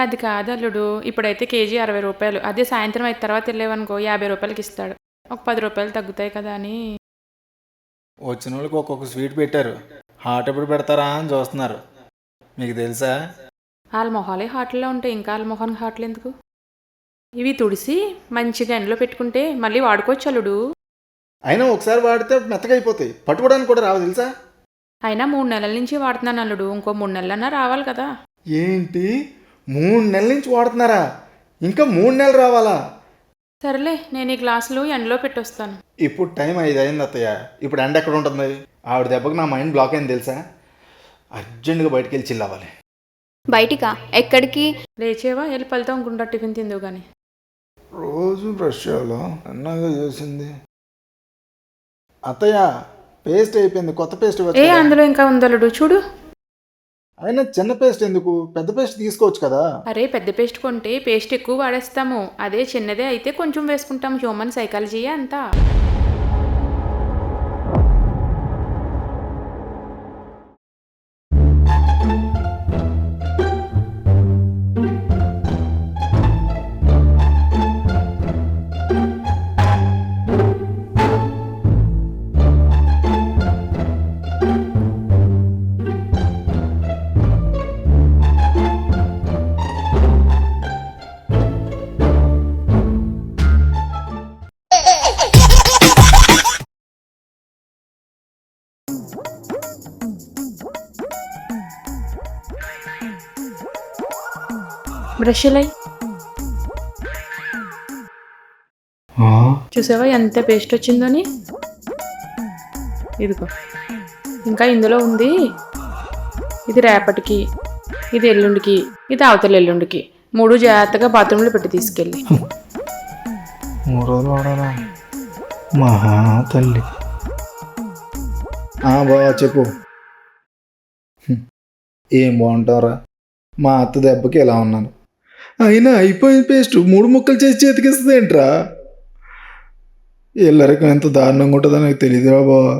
అది కాదు అల్లుడు, ఇప్పుడైతే కేజీ 60 రూపాయలు. అదే సాయంత్రం అయిన తర్వాత వెళ్ళేవనుకో 50 రూపాయలకి ఇస్తాడు. ఒక 10 రూపాయలు తగ్గుతాయి కదా అని. వచ్చిన వాళ్ళకి ఒక్కొక్క స్వీట్ పెట్టారు. హాట్ ఎప్పుడు పెడతారా అని చూస్తున్నారు. మీకు తెలుసా? వాళ్ళ మొహాలే హాట్లో ఉంటాయి, ఇంకా వాళ్ళ మొహానికి హాట్లు ఎందుకు? ఇవి తుడిసి మంచిగా ఎండలో పెట్టుకుంటే మళ్ళీ వాడుకోవచ్చు అల్లుడు. అయినా ఒకసారి వాడితే మెత్తగా అయిపోతాయి, పట్టుకోవడానికి కూడా రావు తెలుసా? అయినా 3 నెలల నుంచి వాడుతున్నాను అల్లుడు, ఇంకో 3 నెలలన్నా రావాలి కదా. ఏంటి 3 నెలల నుంచి వాడుతున్నారా? ఇంకా 3 నెలలు రావాలా? సరేలే, నేను ఈ గ్లాసులు ఎండలో పెట్టొస్తాను. ఇప్పుడు టైం 5 అయింది అత్తయ్య. ఇప్పుడు ఎండ ఎక్కడ ఉంటుంది? ఆవిడ దెబ్బకి నా మైండ్ బ్లాక్ అయింది తెలుసా? అర్జెంటుగా బయటికి వెళ్ళి చిల్ అవ్వాలి. బయటికా? ఎక్కడికి? లేచేవా, వెళ్ళి పళ్ళతో అనుకుంటా టిఫిన్ తిందువు కానీ. రోజు బ్రష్ చేయాలో అన్నగా చేసింది. అత్తయ్య పేస్ట్ అయిపోయింది, కొత్త పేస్ట్ అందులో ఇంకా ఉందలుడు చూడు. అయినా చిన్న పేస్ట్ ఎందుకు, పెద్ద పేస్ట్ తీసుకోవచ్చు కదా. అరే పెద్ద పేస్ట్ కొంటే పేస్ట్ ఎక్కువ వాడేస్తాము, అదే చిన్నదే అయితే కొంచెం వేసుకుంటాం. హ్యూమన్ సైకాలజీయే అంతా. బ్రష్లై చూసావా ఎంత పేస్ట్ వచ్చిందని? ఇదిగో ఇంకా ఇందులో ఉంది. ఇది రేపటికి, ఇది ఎల్లుండికి, ఇది అవతల ఎల్లుండికి. 3 జాగ్రత్తగా బాత్రూంలో పెట్టి తీసుకెళ్ళి. 3 రోజులు వాడాలా? మహా తల్లి. బాగా చెప్పు. ఏం బాగుంటారా? మా అత్త దెబ్బకి ఎలా ఉన్నాను. అయినా అయిపోయిన పేస్ట్ 3 ముక్కలు చేసి చేతికిస్తుంది ఏంట్రా? ఎల్లరికం ఎంత దారుణంగా ఉంటుందో నాకు తెలియదురా బావా.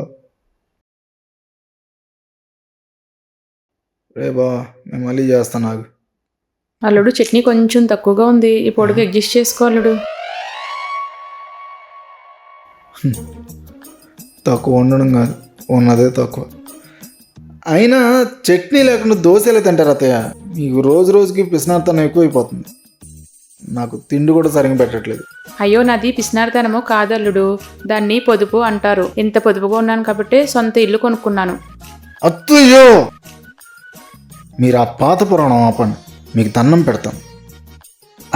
రే బావా, నేను మళ్ళీ చేస్తాను నాకు. అల్లుడు చట్నీ కొంచెం తక్కువగా ఉంది, ఈ పొడికి అడ్జస్ట్ చేసుకో అల్లుడు. తక్కువ ఉండడం కాదు, ఉన్నదే తక్కువ. అయినా చట్నీ లేకుండా దోశలే తింటారు అత్తయ్య. మీకు రోజు రోజుకి పిసినార్తనం ఎక్కువైపోతుంది. నాకు తిండి కూడా సరిగ్గా పెట్టట్లేదు. అయ్యో నాది పిసినారితనము కాదల్లుడు, దాన్ని పొదుపు అంటారు. ఇంత పొదుపుగా ఉన్నాను కాబట్టి సొంత ఇల్లు కొనుక్కున్నాను. అత్తయ్యో, మీరు ఆ పాత పురాణం ఆపండి, మీకు దండం పెడతాను.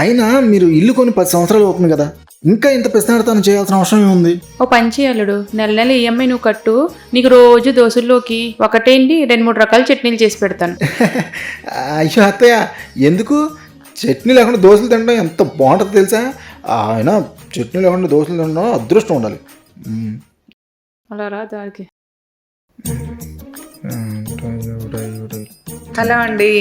అయినా మీరు ఇల్లు కొని 10 సంవత్సరాలు అవుతుంది కదా, ఇంకా ఇంత పిసినారితనం చేయాల్సిన అవసరం ఏముంది? ఓ పంచి అల్లుడు, నెల నెల ఈఎంఐ నువ్వు కట్టు, నీకు రోజు దోశల్లోకి ఒకటేంటి 2-3 రకాల చట్నీలు చేసి పెడతాను. అయ్యో అత్తయ్య, ఎందుకు? చట్నీ లేకుండా దోశలు తినడం ఎంత బాగుంటుందో తెలుసా? అయినా చట్నీ లేకుండా దోశలు తినడం అదృష్టం ఉండాలి. అలా రా దానికి. హలో అండి,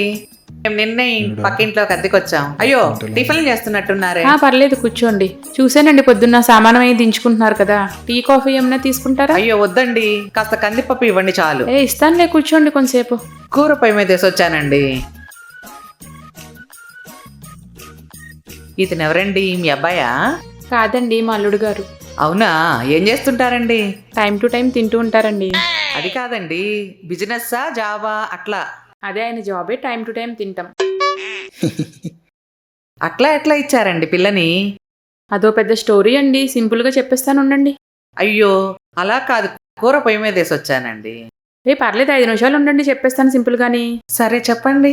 మేము నిన్నే పక్కింట్లోకి అద్దెకి వచ్చాం. అయ్యో టిఫిన్ చేస్తున్నట్టున్నారే. పర్లేదు కూర్చోండి. చూసానండి పొద్దున్న సామానం అయి దించుకుంటున్నారు కదా, టీ కాఫీ ఏమైనా తీసుకుంటారా? అయ్యో వద్దండి, కాస్త కందిపప్పు ఇవ్వండి చాలు. ఇస్తానులే, కూర్చోండి కొంతసేపు. కూర పొయ్యి మీద వేసి వచ్చానండి. ఇతను ఎవరండి, మీ అబ్బాయా? కాదండి, మా అల్లుడు గారు. అవునా, ఏం చేస్తుంటారండి? టైం టు టైం తింటూ ఉంటారండి. అది కాదండి, బిజినెస్సా జాబా అట్లా? అదే ఆయన జాబే, టైం టు టైం తింటాం. అట్లా ఎట్లా ఇచ్చారండి పిల్లని? అదో పెద్ద స్టోరీ అండి, సింపుల్గా చెప్పేస్తాను ఉండండి. అయ్యో అలా కాదు, కూర పొయ్యి మీద వేసి వచ్చానండి. పర్లేదు, 5 నిమిషాలు ఉండండి, చెప్పేస్తాను సింపుల్గాని. సరే చెప్పండి.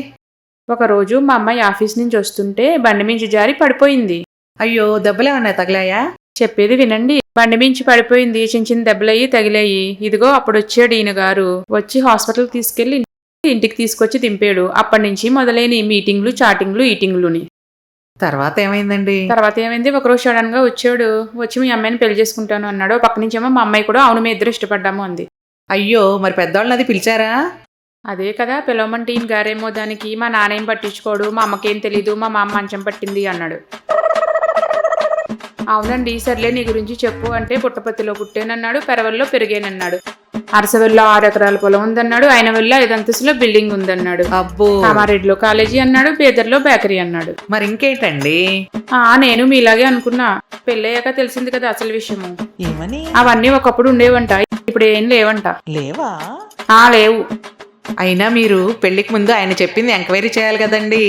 ఒకరోజు మా అమ్మాయి ఆఫీస్ నుంచి వస్తుంటే బండి మించి జారి పడిపోయింది. అయ్యో దెబ్బలేమన్నా తగిలాయా? చెప్పేది వినండి. బండి మించి పడిపోయింది, చిన్న చిన్న దెబ్బలయ్యి తగిలాయి. ఇదిగో అప్పుడు వచ్చాడు ఈయన గారు. వచ్చి హాస్పిటల్కి తీసుకెళ్లి ఇంటికి తీసుకొచ్చి దింపాడు. అప్పటి నుంచి మొదలైన మీటింగ్లు, చాటింగ్లు, ఈటింగ్లుని. తర్వాత ఏమైందండి? తర్వాత ఏమైంది, ఒకరోజు సడన్ గా వచ్చాడు. వచ్చి మీ అమ్మాయిని పెళ్లి చేసుకుంటాను అన్నాడు. పక్క నుంచేమో మా అమ్మాయి కూడా అవును, మీ ఇద్దరు ఇష్టపడ్డాము అంది. అయ్యో మరి పెద్దవాళ్ళని అది పిలిచారా? అదే కదా పిలవమంటే ఈయన గారేమో దానికి మా నాన్నేం పట్టించుకోడు, మా అమ్మకేం తెలీదు, మా మామ మంచం పట్టింది అన్నాడు. అవునండి, సర్లే నీ గురించి చెప్పు అంటే పుట్టపత్తిలో పుట్టేనన్నాడు, పెరవల్లో పెరిగేనన్నాడు. అరసవెల్లిలో 6 ఎకరాల పొలం ఉందన్నాడు, ఆయన వెళ్ళి 5 అంతస్తులో బిల్డింగ్ ఉందన్నాడు, అబ్బో కామారెడ్డిలో కాలేజీ అన్నాడు, బేదర్లో బేకరీ అన్నాడు. మరి ఇంకేంటండి? నేను మీలాగే అనుకున్నా. పెళ్ళయ్యాక తెలిసింది కదా అసలు విషయము. ఏమని? అవన్నీ ఒకప్పుడు ఉండేవంట, ఇప్పుడు ఏం లేవంట. లేవా? లేవు. అయినా మీరు పెళ్లికి ముందు ఆయన చెప్పింది ఎంక్వైరీ చేయాలి కదండి.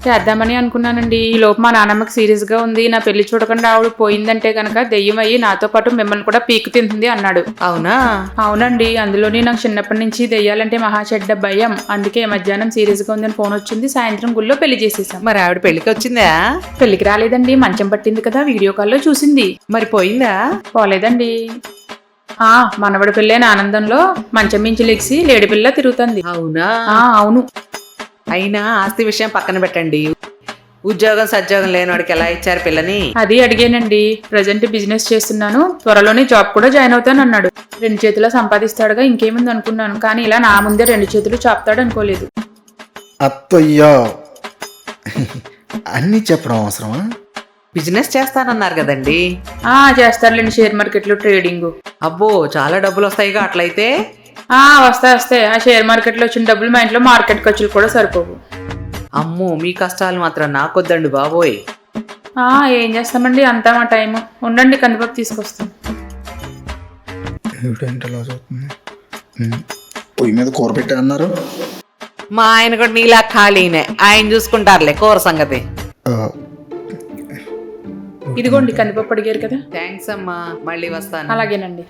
చేద్దామని అనుకున్నానండి. ఈ లోపు మా నాన్నమ్మకి సీరియస్ గా ఉంది, నా పెళ్లి చూడకుండా ఆవిడ పోయిందంటే కనుక దెయ్యం అయ్యి నాతో పాటు మిమ్మల్ని కూడా పీకు తింటుంది అన్నాడు. అవునా? అవునండి. అందులోని నాకు చిన్నప్పటి నుంచి దెయ్యాలంటే మహా చెడ్డ భయం. అందుకే మధ్యాహ్నం సీరియస్ గా ఉందని ఫోన్ వచ్చింది, సాయంత్రం గుళ్ళో పెళ్లి చేసేసాం. మరి ఆవిడ పెళ్లికి వచ్చిందా? పెళ్లికి రాలేదండి, మంచం పట్టింది కదా, వీడియో కాల్లో చూసింది. మరి పోయిందా? పోలేదండి. మనవడి పెళ్ళైన ఆనందంలో మంచం మించి లెగిసి లేడి పిల్ల తిరుగుతుంది. అవునా? అవును. అయినా ఆస్తి విషయం పక్కన పెట్టండి, ఉద్యోగం సద్యోగం లేనివాడికి ఎలా ఇచ్చారు పిల్లని? అది అడిగానండి. ప్రజెంట్ బిజినెస్ చేస్తున్నాను, త్వరలోనే జాబ్ కూడా జాయిన్ అవుతాను అన్నాడు. 2 చేతుల్లో సంపాదిస్తాడుగా, ఇంకేముంది అనుకున్నాను. కానీ ఇలా నా ముందే 2 చేతులు చాపుతాడు అనుకోలేదు. అత్తయ్యా అన్నీ చెప్పడం అవసరమా? బిజినెస్ చేస్తానన్నారు కదండి. చేస్తారులేండి, షేర్ మార్కెట్లో ట్రేడింగ్. అబ్బో చాలా డబ్బులు వస్తాయిగా అట్లయితే. వస్తాయి. ఆ షేర్ మార్కెట్లో వచ్చిన డబ్బులు మా ఇంట్లో మార్కెట్ ఖర్చులు కూడా సరిపోవు. అమ్మో మీ కష్టాలు మాత్రం నాకొద్దండి బాబోయ్. ఏం చేస్తామండి, అంతా మా టైము. ఉండండి, కందిపప్పు తీసుకొస్తాం. పొయ్యి మీద కూర పెట్టా అన్నారు. మా ఆయన కూడా నీలా ఖాళీనే, ఆయన చూసుకుంటారులే కూర సంగతి. ఇదిగోండి కందిపప్పు అడిగారు కదా. థ్యాంక్స్ అమ్మా, మళ్ళీ వస్తాను. అలాగేనండి.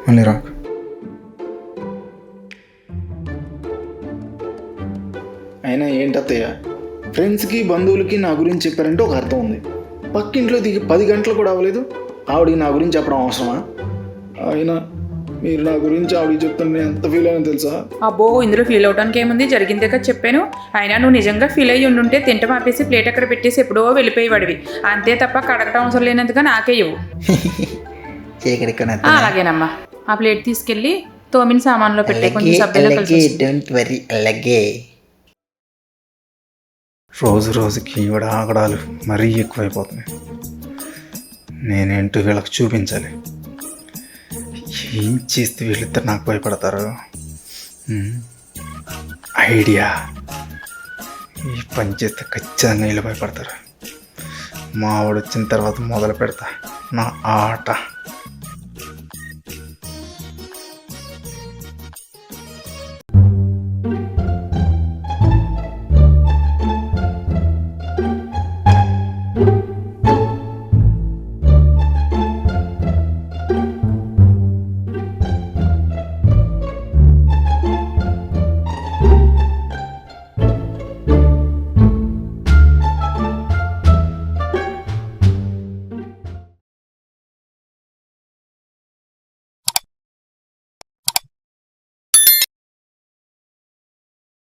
మళ్ళీ రా. అయినా ఏంటత్తయ్య, ఫ్రెండ్స్కి బంధువులకి నా గురించి చెప్పారంటే ఒక అర్థం ఉంది. పక్కింట్లో దిగి 10 గంటలు కూడా అవ్వలేదు, ఆవిడికి నా గురించి చెప్పడం అవసరమా? అయినా మీరు నా గురించి ఆవిడకి చెప్తుంటే ఎంత ఫీల్ అయినా తెలుసా? అబ్బో, ఇందులో ఫీల్ అవడానికి ఏముంది, జరిగిందే కదా చెప్పాను. అయినా నువ్వు నిజంగా ఫీల్ అయ్యి ఉండుంటే తింటం ఆపేసి ప్లేట్ అక్కడ పెట్టేసి ఎప్పుడో వెళ్ళిపోయేవాడివి. అంతే తప్ప కడగటం అవసరం లేనందుగా నాకే ఇవ్వు. అలాగేనమ్మా. ఆ ప్లేట్ తీసుకెళ్ళి తోమిన సామాన్లో పెట్టే, కొంచెం సభ్యులు కలిసి. రోజు రోజుకి ఈవిడ ఆగడాలు మరీ ఎక్కువైపోతున్నాయి. నేనేంటో వీళ్ళకి చూపించాలి. ఏం చేస్తే వీళ్ళిద్దరు నాకు భయపడతారు? ఐడియా, ఈ పని చేస్తే ఖచ్చితంగా వీళ్ళు భయపడతారు. మా ఆవిడ వచ్చిన తర్వాత మొదలు పెడతా నా ఆట.